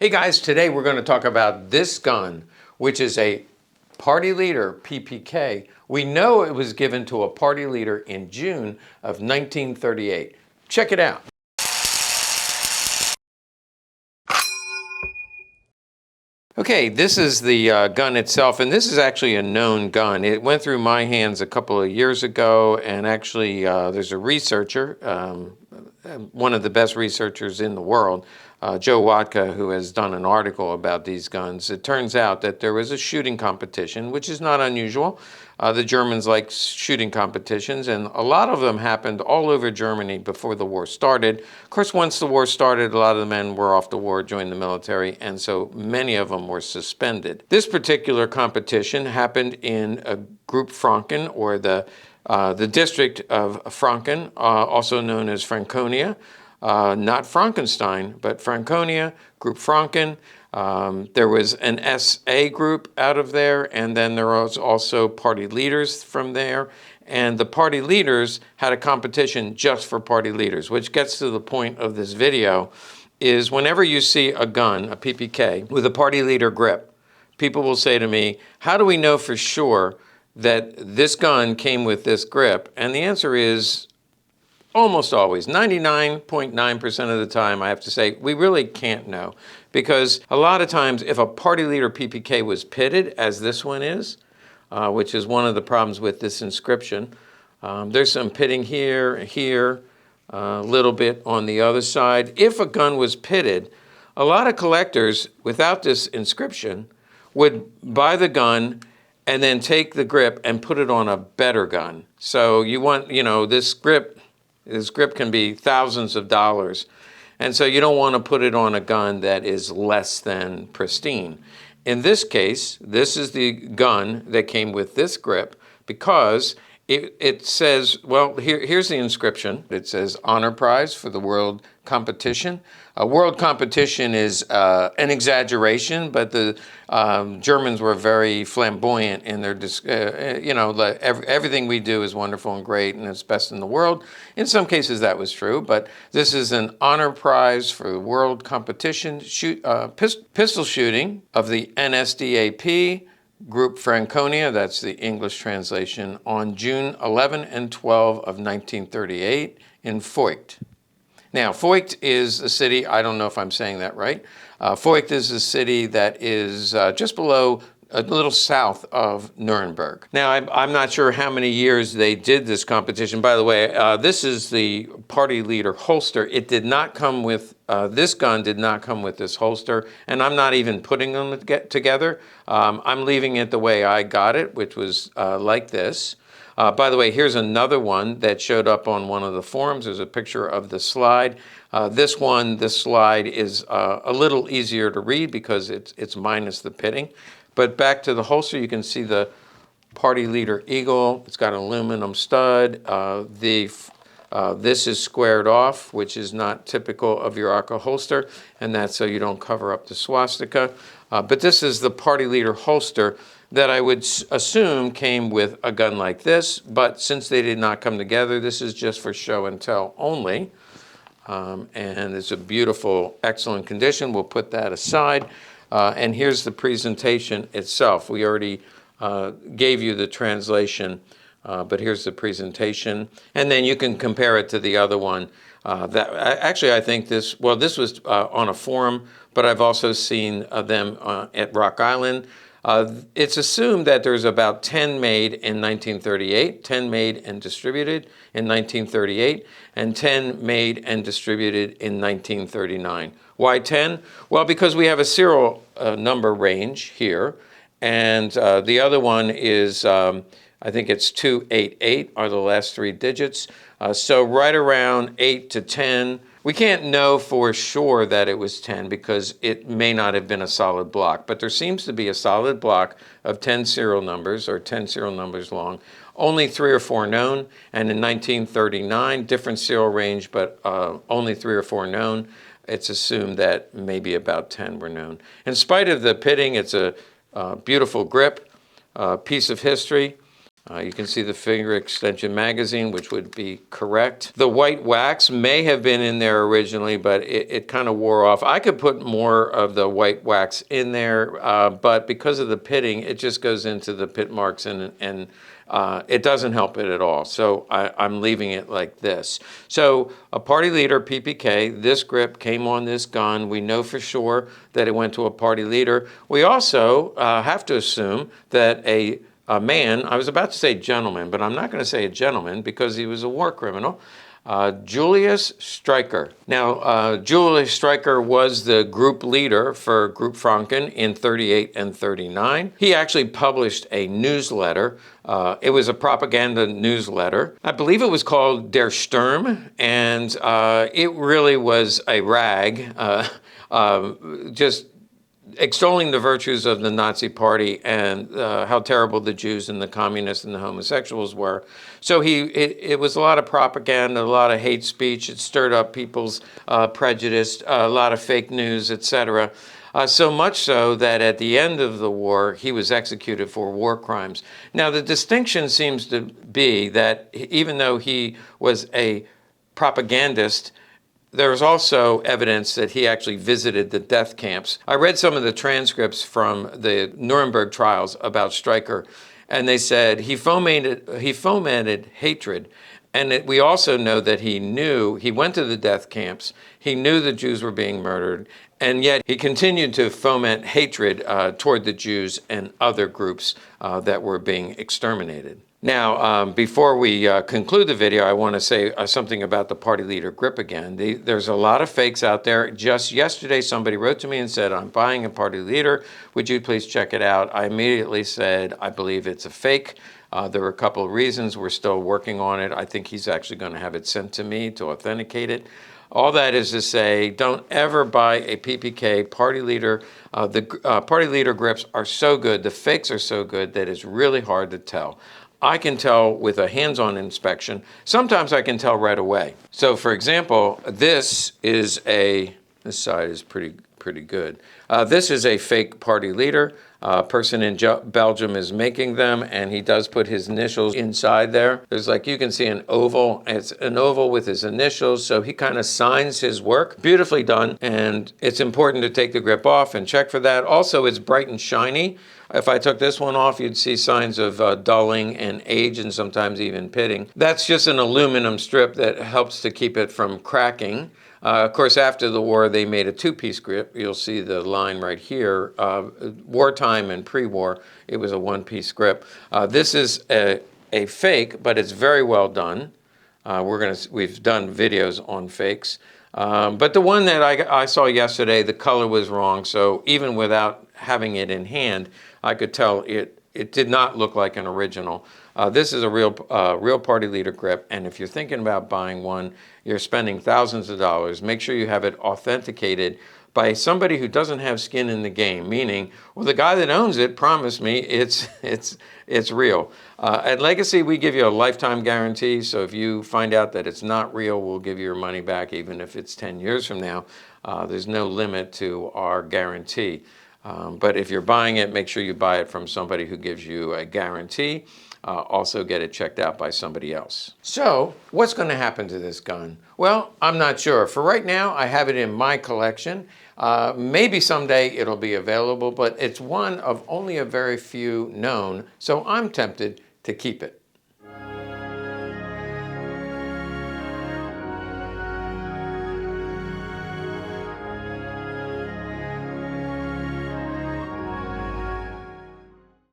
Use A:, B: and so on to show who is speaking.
A: Hey guys, today we're going to talk about this gun, which is a party leader PPK. We know it was given to a party leader in June of 1938. Check it out. Okay, this is the gun itself, and this is actually a known gun. It went through my hands a couple of years ago, and actually there's a researcher, one of the best researchers in the world, Joe Watka, who has done an article about these guns. It turns out that there was a shooting competition, which is not unusual. The Germans like shooting competitions, and a lot of them happened all over Germany before the war started. Of course, once the war started, a lot of the men were off the war, joined the military, and so many of them were suspended. This particular competition happened in a Group Franken, or the district of Franken, also known as Franconia. Not Frankenstein, but Franconia, Group Franken. There was an SA group out of there, and then there was also party leaders from there. And the party leaders had a competition just for party leaders, which gets to the point of this video, is whenever you see a gun, a PPK, with a party leader grip, people will say to me, how do we know for sure that this gun came with this grip? And the answer is almost always, 99.9% of the time, I have to say, we really can't know. Because a lot of times, if a party leader PPK was pitted, as this one is, which is one of the problems with this inscription, there's some pitting here, a little bit on the other side. If a gun was pitted, a lot of collectors, without this inscription, would buy the gun and then take the grip and put it on a better gun. So you want, this grip can be thousands of dollars. And so you don't want to put it on a gun that is less than pristine. In this case, this is the gun that came with this grip because it says, well, here's the inscription. It says honor prize for the world competition. A world competition is an exaggeration, but the Germans were very flamboyant in their, everything we do is wonderful and great and it's best in the world. In some cases that was true, but this is an honor prize for world competition, pistol shooting of the NSDAP, Group Franconia, that's the English translation, on June 11 and 12 of 1938 in Feucht. Now, Feucht is a city, I don't know if I'm saying that right. Feucht is a city that is just below, a little south of Nuremberg. Now, I'm not sure how many years they did this competition. By the way, this is the party leader holster. It did not come with, this gun did not come with this holster, and I'm not even putting them together. I'm leaving it the way I got it, which was like this. By the way, here's another one that showed up on one of the forums. There's a picture of the slide. This slide is a little easier to read because it's minus the pitting. But back to the holster, you can see the party leader eagle. It's got an aluminum stud. This is squared off, which is not typical of your AK holster, and that's so you don't cover up the swastika. But this is the party leader holster that I would assume came with a gun like this, but since they did not come together, this is just for show and tell only. And it's a beautiful, excellent condition. We'll put that aside. And here's the presentation itself. We already gave you the translation, but here's the presentation. And then you can compare it to the other one. Actually, I think this was on a forum, but I've also seen them at Rock Island. It's assumed that there's about 10 made in 1938, 10 made and distributed in 1938, and 10 made and distributed in 1939. Why 10? Well, because we have a serial number range here, and the other one is, I think it's 288 are the last three digits. So right around 8 to 10. We can't know for sure that it was 10 because it may not have been a solid block, but there seems to be a solid block of 10 serial numbers or 10 serial numbers long. Only 3 or 4 known, and in 1939, different serial range, but only 3 or 4 known. It's assumed that maybe about 10 were known. In spite of the pitting, it's a beautiful grip, piece of history. You can see the finger extension magazine, which would be correct. The white wax may have been in there originally, but it kind of wore off. I could put more of the white wax in there, but because of the pitting, it just goes into the pit marks and it doesn't help it at all. So I'm leaving it like this. So a party leader PPK, this grip came on this gun. We know for sure that it went to a party leader. We also have to assume that a man, I was about to say gentleman, but I'm not going to say a gentleman because he was a war criminal, Julius Streicher. Now, Julius Streicher was the group leader for Group Franken in 38 and 39. He actually published a newsletter. It was a propaganda newsletter. I believe it was called Der Sturm, and it really was a rag, just extolling the virtues of the Nazi Party and how terrible the Jews and the communists and the homosexuals were. So it was a lot of propaganda, a lot of hate speech. It stirred up people's prejudice, a lot of fake news, etc. So much so that at the end of the war, he was executed for war crimes. Now, the distinction seems to be that even though he was a propagandist, there's also evidence that he actually visited the death camps. I read some of the transcripts from the Nuremberg trials about Streicher, and they said he fomented hatred. And we also know that he went to the death camps, he knew the Jews were being murdered, and yet he continued to foment hatred toward the Jews and other groups that were being exterminated. Now, before we conclude the video, I want to say something about the party leader grip again. There's a lot of fakes out there. Just yesterday, somebody wrote to me and said, I'm buying a party leader. Would you please check it out? I immediately said, I believe it's a fake. There were a couple of reasons. We're still working on it. I think he's actually going to have it sent to me to authenticate it. All that is to say, don't ever buy a PPK party leader. The party leader grips are so good, the fakes are so good that it's really hard to tell. I can tell with a hands-on inspection. Sometimes I can tell right away. So for example, this side is pretty good. This is a fake party leader. A person in Belgium is making them, and he does put his initials inside there. There's you can see an oval. It's an oval with his initials, so he kind of signs his work. Beautifully done, and it's important to take the grip off and check for that. Also, it's bright and shiny. If I took this one off, you'd see signs of dulling and age and sometimes even pitting. That's just an aluminum strip that helps to keep it from cracking. Of course, after the war, they made a two-piece grip. You'll see the line right here. Wartime and pre-war, it was a one-piece grip. This is a fake, but it's very well done. We've done videos on fakes. But the one that I saw yesterday, the color was wrong. So even without having it in hand, I could tell it did not look like an original. This is a real party leader grip, and if you're thinking about buying one, you're spending thousands of dollars. Make sure you have it authenticated by somebody who doesn't have skin in the game, meaning, well, the guy that owns it promised me it's real. At Legacy, we give you a lifetime guarantee, so if you find out that it's not real, we'll give you your money back, even if it's 10 years from now. There's no limit to our guarantee. But if you're buying it, make sure you buy it from somebody who gives you a guarantee. Also get it checked out by somebody else. So what's going to happen to this gun? Well, I'm not sure. For right now, I have it in my collection. Maybe someday it'll be available, but it's one of only a very few known, so I'm tempted to keep it.